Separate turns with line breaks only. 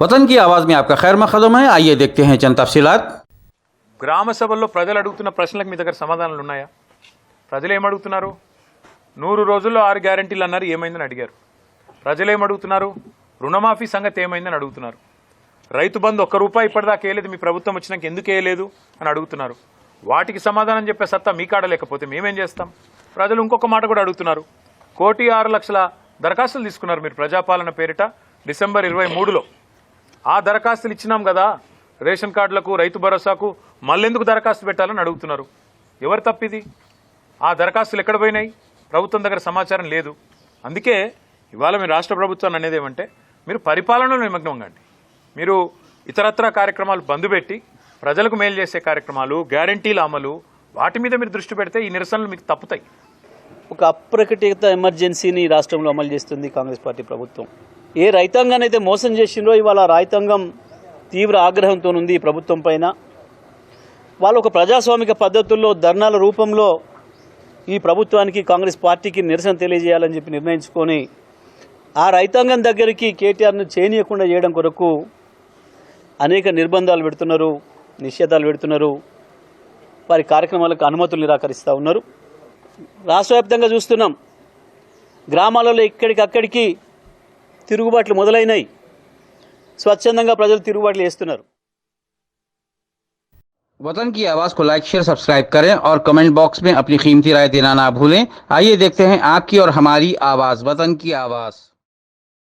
वतन की आवाज़ में आपका खैर मकदम है। आइए देखते हैं चंद तफसीलात।
గ్రామ సభల్లో ప్రజలు అడుగుతున్న ప్రశ్నలకు మీ దగ్గర సమాధానాలు ఉన్నాయా? ప్రజలు ఏమడుగుతున్నారు? 100 రోజుల్లో 6 గ్యారెంటీలు అన్నారు, ఏమైందని అడిగారు. ప్రజలు ఏమడుగుతున్నారు? రుణమాఫీ సంగతి ఏమైందని అడుగుతున్నారు. రైతు బంధు ₹1 ఇప్పటిదాకా వేయలేదు, మీ ప్రభుత్వం వచ్చినాక ఎందుకు వేయలేదు అని అడుగుతున్నారు. వాటికి సమాధానం చెప్పే సత్తా మీ కాడ లేకపోతే మేమేం చేస్తాం? ప్రజలు ఇంకొక మాట కూడా అడుగుతున్నారు. 1,06,00,000 దరఖాస్తులు తీసుకున్నారు మీరు ప్రజాపాలన పేరిట డిసెంబర్ 23లో. ఆ దరఖాస్తులు ఇచ్చినాం కదా రేషన్ కార్డులకు, రైతు భరోసాకు, మళ్ళెందుకు దరఖాస్తు పెట్టాలని అడుగుతున్నారు. ఎవరు తప్పిది? ఆ దరఖాస్తులు ఎక్కడ పోయినాయి? ప్రభుత్వం దగ్గర సమాచారం లేదు. అందుకే ఇవాళ మీరు రాష్ట్ర ప్రభుత్వాన్ని అనేది ఏమంటే, మీరు పరిపాలనలో నిమగ్నం కండి. మీరు ఇతరత్రా కార్యక్రమాలు బంద్ పెట్టి ప్రజలకు మేలు చేసే కార్యక్రమాలు, గ్యారంటీల అమలు, వాటి మీద మీరు దృష్టి పెడితే ఈ నిరసనలు మీకు తప్పుతాయి.
ఒక అప్రకటిత ఎమర్జెన్సీని రాష్ట్రంలో అమలు చేస్తుంది కాంగ్రెస్ పార్టీ ప్రభుత్వం. ఏ రైతాంగాన్ని అయితే మోసం చేసిందో ఇవాళ రైతాంగం తీవ్ర ఆగ్రహంతో ఉంది ఈ ప్రభుత్వం పైన. వాళ్ళు ఒక ప్రజాస్వామిక పద్ధతుల్లో ధర్నాల రూపంలో ఈ ప్రభుత్వానికి, కాంగ్రెస్ పార్టీకి నిరసన తెలియజేయాలని చెప్పి నిర్ణయించుకొని ఆ రైతాంగం దగ్గరికి కేటీఆర్ను చేయనీయకుండా చేయడం కొరకు అనేక నిర్బంధాలు పెడుతున్నారు, నిషేధాలు పెడుతున్నారు, వారి కార్యక్రమాలకు అనుమతులు నిరాకరిస్తూ ఉన్నారు. రాష్ట్ర వ్యాప్తంగా చూస్తున్నాం, గ్రామాలలో ఇక్కడికక్కడికి తిరుగుబాట్లు మొదలైనాయి. స్వచ్ఛందంగా ప్రజలు తిరుగుబాట్లు చేస్తున్నారు.
वतन की आवाज़ को लाइक, शेयर, सब्सक्राइब करें और कमेंट बॉक्स में अपनी कीमती राय देना ना भूलें। आइए देखते हैं आपकी और हमारी आवाज़, वतन की आवाज़।